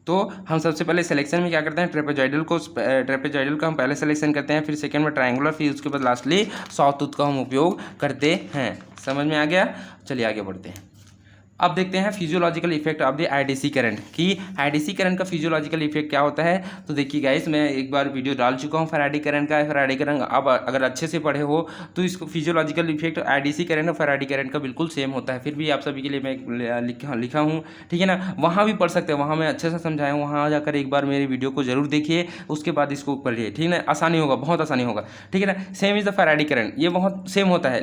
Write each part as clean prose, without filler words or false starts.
तो हम सबसे पहले सिलेक्शन में क्या करते हैं, ट्रेपेजॉइडल का हम पहले सिलेक्शन करते हैं, फिर सेकंड में ट्रायंगुलर, फिर उसके बाद लास्टली सॉटूथ का हम उपयोग करते हैं। समझ में आ गया? चलिए आगे बढ़ते हैं। अब देखते हैं physiological effect of the IDC current कि आईडीसी करंट का फिजियोलॉजिकल इफेक्ट क्या होता है। तो देखिए गाइस, मैं एक बार वीडियो डाल चुका हूँ फैराडे करंट का। फैराडे करंट आप अगर अच्छे से पढ़े हो तो इसको फिजियोलॉजिकल इफेक्ट आईडीसी करंट और फैराडे करंट का बिल्कुल सेम होता है। फिर भी आप सभी के लिए मैं लिखा हूँ, ठीक है ना। वहाँ भी पढ़ सकते हैं, वहाँ मैं अच्छे से समझाया हूँ, वहाँ जाकर एक बार मेरी वीडियो को जरूर देखिए, उसके बाद इसको पढ़िए, ठीक है ना। आसानी होगा, बहुत आसानी होगा, ठीक है ना। Same is the Faraday current, ये बहुत सेम होता है,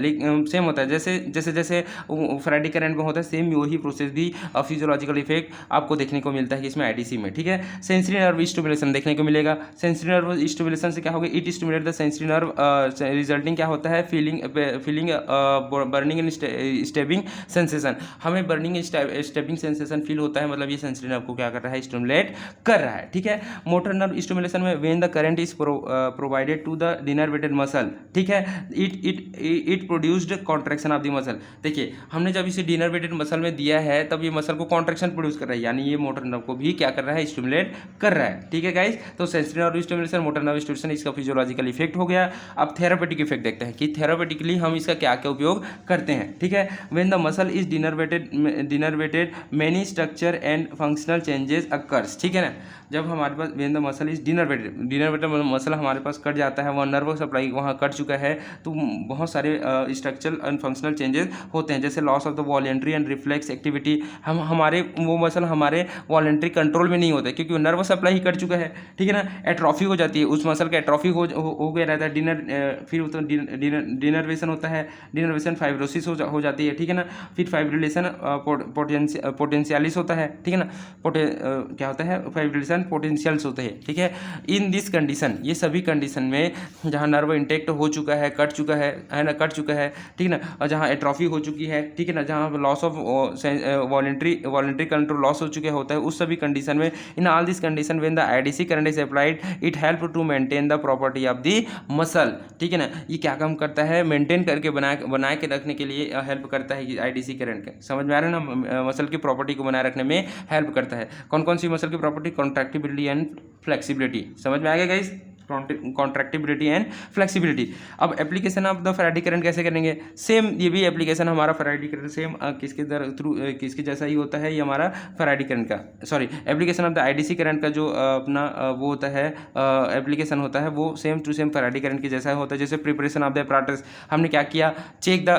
सेम होता है जैसे जैसे जैसे फैराडे करंट में होता है, सेम वही प्रोसेस भी फिजियोलॉजिकल इफेक्ट आपको देखने को मिलता है कि इसमें आईडीसी में, ठीक है। सेंसरी नर्व स्टिमुलेशन देखने को मिलेगा। सेंसरी नर्व स्टिमुलेशन से क्या होगा, it stimulate the sensory nerve, resulting क्या होता है, feeling burning and stabbing sensation. हमें बर्निंग स्टेबिंग सेंसेशन फील होता है, मतलब ये सेंसरी नर्व को क्या कर रहा है, स्टिमुलेट कर रहा है, ठीक है। मोटर नर्व स्टिमुलेशन में when the current is provided to the denervated muscle, ठीक है, it produced contraction of the muscle. देखिए हमने जब इसे डिनर्वेटेड मसल में दिया है तब ये मसल को कॉन्ट्रैक्शन प्रोड्यूस कर रहा है, यानी ये मोटर नर्व को भी क्या कर रहा है, स्टिमुलेट कर रहा है, ठीक है गाइस। तो sensory nerve stimulation, motor nerve stimulation, इसका फिजियोलॉजिकल इफेक्ट हो गया। अब थेरापेटिक इफेक्ट देखते हैं कि थेरापेटिकली हम इसका क्या क्या उपयोग करते हैं, ठीक है। When the muscle is denervated many structure and functional changes occurs, ठीक है ना। जब हमारे पास when the muscle is denervated muscle हमारे पास कट जाता है, वह नर्व सप्लाई वहाँ कट चुका है, तो बहुत सारे स्ट्रक्चरल एंड फंक्शनल चेंजेस होते हैं, जैसे loss of the voluntary and reflex activity. हम हमारे वो मसल हमारे वॉलेंट्री कंट्रोल में नहीं होते क्योंकि नर्व सप्लाई ही कट चुका है, ठीक है ना। एट्रॉफी हो जाती है, उस मसल का एट्रॉफी हो गया रहता है। फिर तो डिनर्वेशन होता है, डिनर्वेशन फाइब्रोसिस हो जाती है, ठीक है ना। फिर फाइब्रिलेशन पोटेंशियलिस होता है, ठीक है ना। क्या होता है, फाइब्रिलेशन पोटेंशियल्स होते हैं, ठीक है। इन दिस कंडीशन, ये सभी कंडीशन में जहाँ नर्व इंटेक्ट हो चुका है, कट चुका है ना, कट चुका है, ठीक है ना, और जहाँ एट्रॉफी हो चुकी है, ठीक है ना, जहाँ loss of voluntary control loss हो चुके होता है, उस सभी कंडीशन में, in all this condition when the IDC current is applied it help to maintain the property of the muscle, ठीक है ना। ये क्या काम करता है, मेंटेन करके बना के रखने के लिए हेल्प करता है आईडीसी करंट का। समझ में आ रहा है ना, मसल की प्रॉपर्टी को बनाए रखने में हेल्प करता है। कौन कौन सी मसल की प्रॉपर्टी, कॉन्ट्रैक्टिबिलिटी एंड फ्लेक्सिबिलिटी। समझ में आ गया गाइस, कॉन्ट्रैक्टिबिलिटी एंड फ्लेक्सिबिलिटी। अब application of the Faraday current कैसे करेंगे, सेम ये भी एप्लीकेशन हमारा फैराडे करंट सेम किसके जैसा ही होता है, ये हमारा फैराडे करंट का, sorry application of the IDC current का जो अपना वो होता है, एप्लीकेशन होता है, वो same to same Faraday current के जैसा होता है। जैसे प्रिपरेशन ऑफ द apparatus, हमने क्या किया, चेक द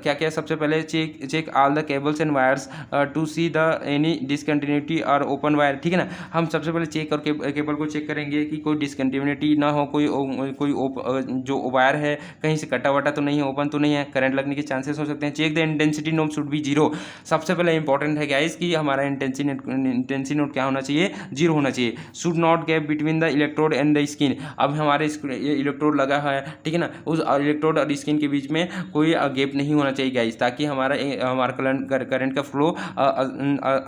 क्या किया, सबसे पहले check all the cables and wires to see the any discontinuity और ओपन वायर, ठीक है ना। हम सबसे पहले चेक और केबल को चेक करेंगे कि कोई डिसकंटिन्यूटी ना हो, कोई जो वायर है कहीं से कटा वटा तो नहीं है, ओपन तो नहीं है, करंट लगने के चांसेस हो सकते हैं। Check the intensity note should be zero. सबसे पहले इंपॉर्टेंट है गाइस कि हमारा इंटेंसिटी नोट क्या होना चाहिए, जीरो होना चाहिए। Should not gap between the electrode and the skin. अब हमारे इलेक्ट्रोड लगा है, ठीक है ना, उस इलेक्ट्रोड और स्किन के बीच में कोई गैप नहीं होना चाहिए गाइस, ताकि हमारा करंट का फ्लो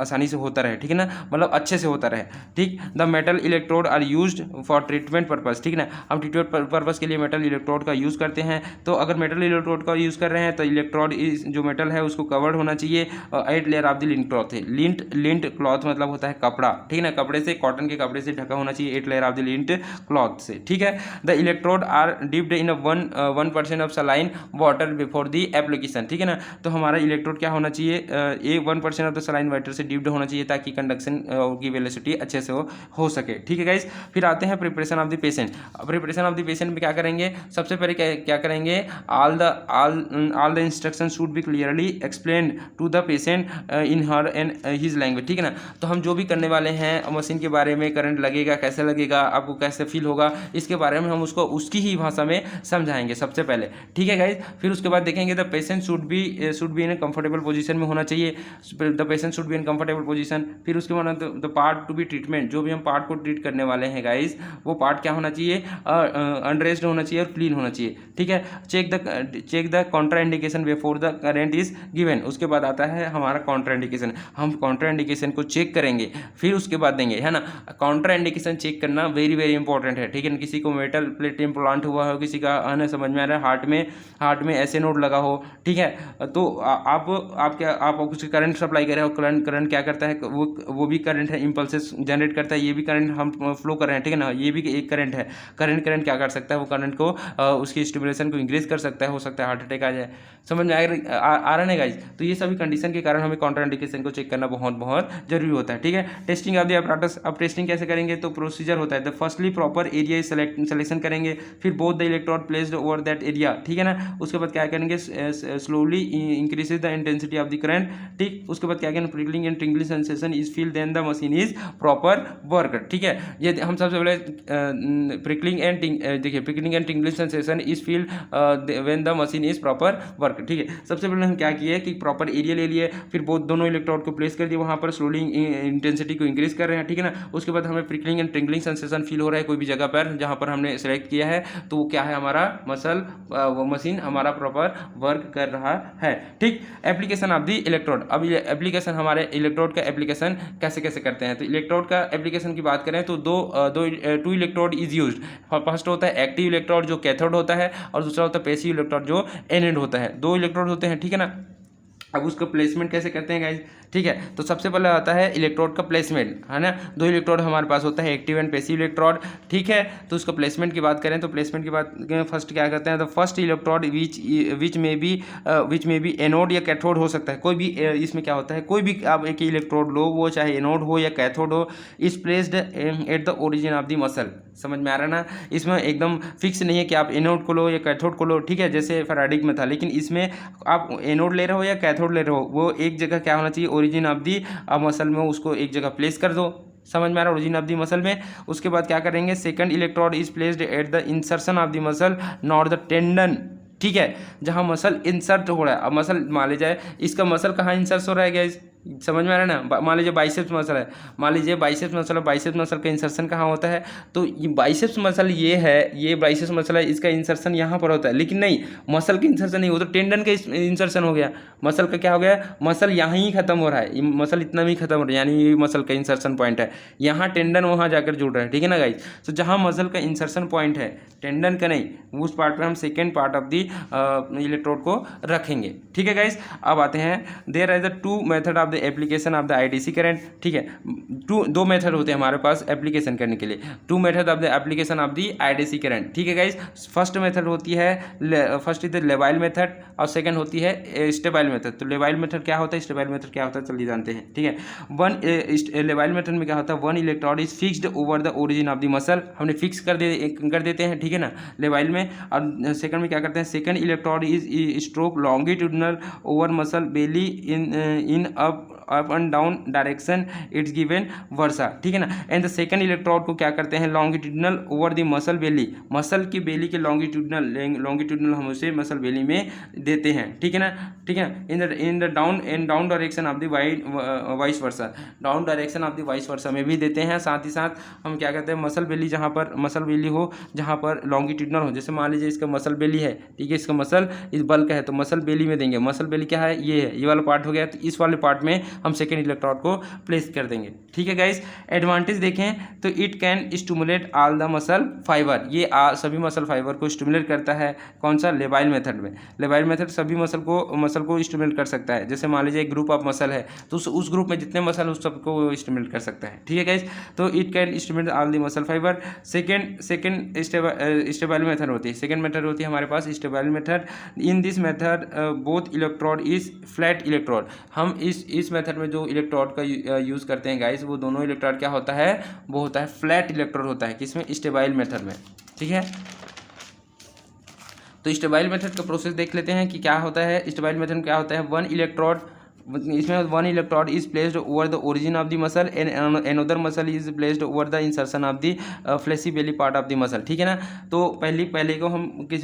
आसानी से होता रहे, ठीक है ना, मतलब अच्छे से होता रहे, ठीक। The metal electrode are used for treatment purpose, ठीक है ना। हम ट्रीटमेंट पर्पस के लिए मेटल इलेक्ट्रोड का यूज़ करते हैं। तो अगर मेटल इलेक्ट्रोड का यूज़ कर रहे हैं तो इलेक्ट्रोड जो मेटल है उसको कवर्ड होना चाहिए 8 layer of the lint cloth है। लिंट क्लॉथ मतलब होता है कपड़ा, ठीक है ना, कपड़े से, कॉटन के कपड़े से ढका होना चाहिए 8 layer of the lint cloth से, ठीक है। The electrode are dipped in 1% of saline water before the application, ठीक है ना। तो हमारा इलेक्ट्रोड क्या होना चाहिए, 1% ऑफ द सलाइन वाटर से डिप्ड होना चाहिए ताकि कंडक्शन की वेलोसिटी अच्छे से हो सके, ठीक है गाइस। फिर आते हैं preparation of the patient. Preparation of the patient में क्या करेंगे, सबसे पहले क्या करेंगे, all the instruction should be clearly explain to the patient in her and his language, ठीक है ना। तो हम जो भी करने वाले हैं मशीन के बारे में, करंट लगेगा कैसे लगेगा, आपको कैसे फील होगा, इसके बारे में हम उसको उसकी ही भाषा में समझाएंगे सबसे पहले, ठीक है गाइज। फिर उसके बाद देखेंगे the patient should be in comfortable position में होना चाहिए, the patient should be in comfortable position. फिर उसके बाद the part to be treatment, जो भी हम पार्ट को ट्रीट करने वाले हैं गाइज, वो पार्ट क्या होना होना चाहिए, अनरेस्ड होना चाहिए और क्लीन होना चाहिए, ठीक है। Check the contra indication before the current is given. उसके बाद आता है हमारा कॉन्ट्रा इंडिकेशन। हम कॉन्ट्रा इंडिकेशन को चेक करेंगे फिर उसके बाद देंगे, है ना। कॉन्ट्रा इंडिकेशन चेक करना वेरी वेरी इंपॉर्टेंट है, ठीक है। किसी को मेटल प्लेट इम्प्लांट हुआ हो, किसी का है ना, समझ में आ रहा है, हार्ट में ऐसे नोड लगा हो, ठीक है, तो आप कुछ करंट सप्लाई कर रहे हो, करंट क्या करता है, वो भी करंट है, इम्पल्सेस जनरेट करता है, ये भी करंट हम फ्लो कर रहे हैं, ठीक है ना, ये भी एक करंट है। करंट क्या कर सकता है, वो करंट को उसकी स्टिमुलेशन को इंक्रीज कर सकता है, हो सकता है हार्ट अटैक आ जाए। समझ में आ रहा है गाइस। तो ये सभी कंडीशन के कारण हमें कॉन्ट्राइंडिकेशन को चेक करना बहुत बहुत जरूरी होता है, ठीक है। Testing of the apparatus। अब टेस्टिंग कैसे करेंगे, तो प्रोसीजर होता है, फर्स्टली प्रॉपर एरिया सिलेक्शन करेंगे, फिर both the electrode placed over that area, ठीक है ना। उसके बाद क्या करेंगे, slowly increases the intensity of the current, ठीक। उसके बाद क्या करेंगे, prickling and tingling sensation is feel, then the machine is proper work, ठीक है। ये हम सबसे पहले prickling and tingling sensation is feel when the machine is proper work, ठीक है। सबसे पहले हम क्या किए कि प्रॉपर एरिया ले लिए, फिर बहुत दोनों इलेक्ट्रोड को प्लेस कर दिए, वहाँ पर स्लोली इंटेंसिटी को इंक्रीज कर रहे हैं, ठीक है ना। उसके बाद हमें prickling and tingling sensation feel हो रहा है कोई भी जगह पर जहाँ पर हमने सेलेक्ट किया है, तो वो क्या है, हमारा मशीन हमारा प्रॉपर वर्क कर रहा है, ठीक। Application of the electrode. अब ये एप्लीकेशन, हमारे इलेक्ट्रोड का एप्लीकेशन कैसे कैसे करते हैं, तो इलेक्ट्रोड का एप्लीकेशन की बात करें तो two electrode is used. First होता है एक्टिव इलेक्ट्रोड जो कैथोड होता है, और दूसरा होता है पैसिव इलेक्ट्रोड जो एनोड होता है। दो इलेक्ट्रोड होते हैं, ठीक है ना। अब उसका प्लेसमेंट कैसे करते हैं गाइज, ठीक है। तो सबसे पहले आता है इलेक्ट्रोड का प्लेसमेंट, है ना। दो इलेक्ट्रोड हमारे पास होता है, एक्टिव एंड पैसिव इलेक्ट्रोड, ठीक है। तो उसका प्लेसमेंट की बात करें तो प्लेसमेंट की बात फर्स्ट क्या करते हैं, तो फर्स्ट इलेक्ट्रोड विच में भी एनोड या कैथोड हो सकता है, कोई भी इसमें क्या होता है, कोई भी आप एक इलेक्ट्रोड लो, वो चाहे एनोड हो या कैथोड हो, is placed at the origin of the muscle. समझ में आ रहा है ना। इसमें एकदम फिक्स नहीं है कि आप एनोड को लो या कैथोड को लो, ठीक है, जैसे फैराडिक में था, लेकिन इसमें आप एनोड ले रहे हो या कैथोड ले रहे हो, वो एक जगह क्या होना चाहिए, ओरिजिन ऑफ दी मसल में उसको एक जगह प्लेस कर दो। समझ में आ रहा है, ओरिजिन ऑफ दी मसल में। उसके बाद क्या करेंगे, second electrode is placed at the insertion of the muscle not the tendon, ठीक है, जहां मसल इंसर्ट हो रहा है। अब मसल मान लीजिए इसका मसल कहाँ इंसर्ट हो रहा है गाइस, समझ में आ रहा है ना। मान लीजिए बाइसेप्स मसल है, मान लीजिए बाइसेप्स मसल है, बाइसेप्स मसल का इंसर्शन कहाँ होता है, तो ये बाइसेप्स मसल ये है, ये बाइसेप्स मसल है, इसका इंसर्शन यहाँ पर होता है, लेकिन नहीं, मसल का इंसर्शन नहीं, वो तो टेंडन का इंसर्शन हो गया। मसल का क्या हो गया, मसल यहाँ ही खत्म हो रहा है, मसल इतना भी खत्म हो रहा है, यानी ये मसल का इंसर्शन पॉइंट है, यहाँ टेंडन वहाँ जाकर जुड़ रहा है, ठीक है ना गाइस। तो जहाँ मसल का इंसर्शन पॉइंट है, टेंडन का नहीं, उस पार्ट पर हम second part of the electrode को रखेंगे, ठीक है गाइस। अब आते हैं, there are the two method of the application of the IDC current, ठीक है। दो मेथड होते हैं हमारे पास एप्लीकेशन करने के लिए, two method of the application of the IDC current, ठीक है गाइस। फर्स्ट मेथड होती है, फर्स्ट इज द लेवाइल मेथड, और सेकंड होती है स्टेबाइल मेथड। तो लेवाइल मेथड क्या होता है, स्टेबाइल मेथड क्या होता है, चलिए जानते हैं, ठीक है। लेवाइल मेथड में क्या होता है, one electrode is fixed over the origin of the muscle, हमने फिक्स कर देते हैं, ठीक है ना, लेवाइल में। और सेकंड में क्या करते हैं, second electrode is stroke longitudinal over muscle belly in up and down direction, it's given versa, ठीक है ना। एंड द सेकंड इलेक्ट्रोड को क्या करते हैं, longitudinal over the muscle belly, muscle की बेली के लॉन्गिट्यूडनल हम उसे मसल बेली में देते हैं, ठीक है ना, ठीक है। In the down direction of the vice versa, down direction of the vice versa में भी देते हैं। साथ ही साथ हम क्या कहते हैं, मसल बेली जहाँ पर मसल बेली हो, जहाँ पर लॉन्गिट्यूडनल हो, जैसे मान लीजिए इसका मसल बेली है, ठीक है, इसका मसल इस बल्क है, तो मसल बेली में देंगे। मसल बेली क्या है, ये है, ये वाला पार्ट हो गया, तो इस वाले पार्ट में हम सेकेंड इलेक्ट्रोड को प्लेस कर देंगे, ठीक है गाइस। एडवांटेज देखें तो it can stimulate all the muscle fibre, ये सभी मसल फाइबर को स्टिमुलेट करता है, कौन सा, लेवाइल मेथड में। लेवाइल मेथड सभी मसल को स्टिमुलेट कर सकता है, जैसे मान लीजिए एक ग्रुप ऑफ मसल है, तो उस ग्रुप में जितने मसल उस सबको स्टिमुलेट कर सकता है, ठीक है गाइस। तो it can stimulate all the muscle fiber. Second stable method होती है, सेकेंड मेथड होती है हमारे पास stable method. In this method both electrode is flat electrode, हम इस मेथड में जो इलेक्ट्रोड का यूज़ करते हैं गाइस, वो दोनों इलेक्ट्रोड क्या होता है, वो होता है फ्लैट इलेक्ट्रोड होता है, किसमें, स्टेबाइल मेथड में, ठीक है। तो स्टेबाइल मेथड का प्रोसेस देख लेते हैं कि क्या होता है। स्टेबाइल मेथड में क्या होता है, वन इलेक्ट्रोड, इसमें one electrode is placed over the origin of the muscle and another muscle is placed over the insertion of the fleshy belly part of the muscle, ठीक है ना। तो पहले को हम किस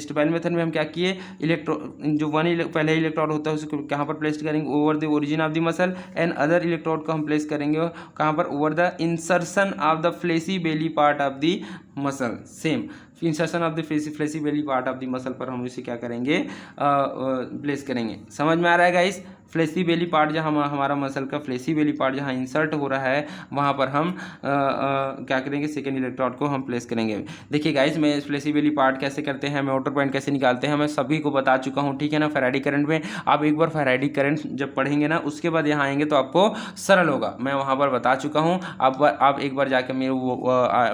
स्टेबाइल मेथड में हम क्या किए, जो पहले इलेक्ट्रोड होता है उसको कहाँ पर प्लेस करेंगे, over the origin of the muscle, and other electrode को हम प्लेस करेंगे कहाँ पर, over the insertion of the fleshy belly part of the muscle same insertion of the flexibly part of the muscle पर हम इसे क्या करेंगे प्लेस करेंगे। समझ में आ रहा है गाइस। फ्लेक्सिबली पार्ट जहाँ हमारा मसल का फ्लेक्सिबली पार्ट जहाँ इंसर्ट हो रहा है वहाँ पर हम क्या करेंगे सेकेंड इलेक्ट्रोड को हम प्लेस करेंगे। देखिए गाइस मैं फ्लेक्सिबली पार्ट कैसे करते हैं, मोटर पॉइंट कैसे निकालते हैं मैं सभी को बता चुका हूँ, ठीक है ना। फैराडे करंट में आप एक बार फैराडे करंट जब पढ़ेंगे ना उसके बाद यहाँ आएंगे तो आपको सरल होगा, मैं वहाँ पर बता चुका हूँ। आप एक बार जाकर मेरे वो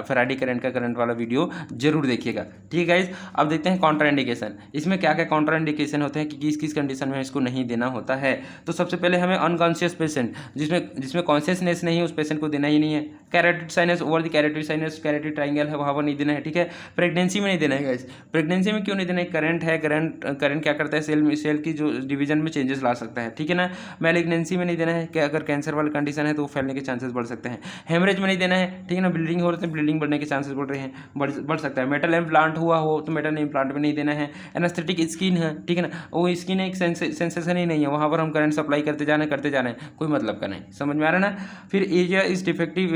फैराडे करंट का करंट वाला वीडियो जरूर देखिएगा, ठीक है गाइस। अब देखते हैं कॉन्ट्रा इंडिकेशन, इसमें क्या क्या कॉन्ट्रा इंडिकेशन होते हैं कि किस किस कंडीशन में इसको नहीं देना होता है। तो सबसे पहले हमें अनकॉन्शियस पेशेंट जिसमें कॉन्शियसनेस नहीं है उस पेशेंट को देना ही नहीं है। Carotid sinus over the carotid sinus carotid triangle है वहाँ पर नहीं देना है, ठीक है। प्रेगनेंसी में नहीं देना है गाइस। प्रेगनेंसी में क्यों नहीं देना है, करंट है, करंट क्या करता है सेल की जो डिवीजन में चेंजेस ला सकता है, ठीक है ना। मैलिग्नेंसी में नहीं देना है, क्या अगर कैंसर वाला कंडीशन है तो वो फैलने के चांसेस बढ़ सकते हैं। हेमरेज में नहीं देना है, ठीक है ना। ब्लीडिंग हो रही है ब्लीडिंग बढ़ने के चांसेस बढ़ रहे हैं, बढ़ सकता है। मेटल इम्प्लांट हुआ हो तो मेटल इम्प्लांट में नहीं देना है। एनेस्थेटिक स्किन है, ठीक है ना, वो स्किन एक सेंसेशन ही नहीं है, वहाँ पर हम करंट सप्लाई करते जाना कोई मतलब का नहीं। समझ में आ रहा है ना। फिर area is defective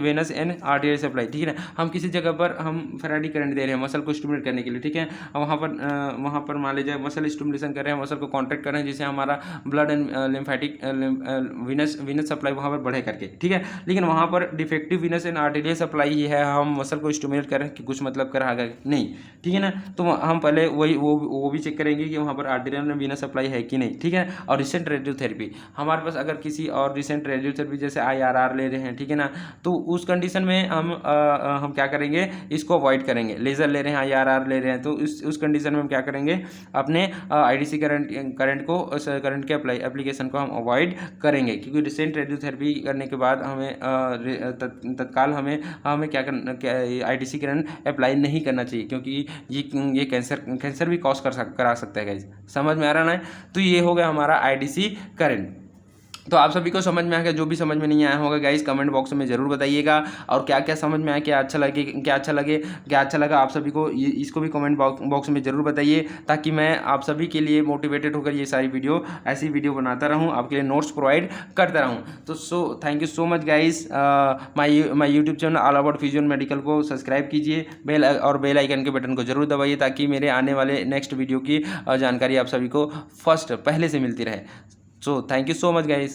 venous and arterial supply, ठीक है ना। हम किसी जगह पर हम फैराडे करंट दे रहे हैं मसल को स्टिमुलेट करने के लिए, ठीक है। वहाँ पर मान लीजिए मसल स्टिमुलेशन कर रहे हैं, मसल को कॉन्ट्रैक्ट कर रहे हैं जिससे हमारा blood and lymphatic venous supply वहाँ पर बढ़े करके, ठीक है। लेकिन वहाँ पर defective venous and arterial supply ही है, हम मसल को स्टिमुलेट कर रहे हैं कि कुछ मतलब कर रहा नहीं, ठीक है ना। तो हम पहले वो भी चेक करेंगे कि वहाँ पर आर्टेरियल में वीनस सप्लाई है कि नहीं, ठीक है। और रिसेंट रेडियोथेरेपी हमारे पास अगर किसी और रिसेंट रेडियोथेरेपी जैसे IRR ले रहे हैं, ठीक है ना, तो उस कंडीशन में हम क्या करेंगे इसको अवॉइड करेंगे। लेज़र ले रहे हैं IRR ले रहे हैं तो उस कंडीशन में हम क्या करेंगे अपने IDC करंट के एप्लीकेशन को हम अवॉइड करेंगे, क्योंकि रिसेंट रेडियोथेरेपी करने के बाद हमें तत्काल हमें क्या करना IDC करंट अप्लाई नहीं करना चाहिए, क्योंकि ये कैंसर भी कॉज करा सकता है गाइस। समझ में आ रहा ना। तो ये हो गया हमारा IDC करंट। तो आप सभी को समझ में आ गया, जो भी समझ में नहीं आया होगा गाइस कमेंट बॉक्स में ज़रूर बताइएगा। और क्या क्या समझ में आया, क्या अच्छा लगा आप सभी को इसको भी कमेंट बॉक्स में ज़रूर बताइए, ताकि मैं आप सभी के लिए मोटिवेटेड होकर ये सारी ऐसी वीडियो बनाता रहूँ, आपके लिए नोट्स प्रोवाइड करता रहूँ। तो thank you so much guys. My YouTube channel all about physio medical को सब्सक्राइब कीजिए, बेल आइकन के बटन को जरूर दबाइए, ताकि मेरे आने वाले नेक्स्ट वीडियो की जानकारी आप सभी को पहले से मिलती रहे। So thank you so much guys.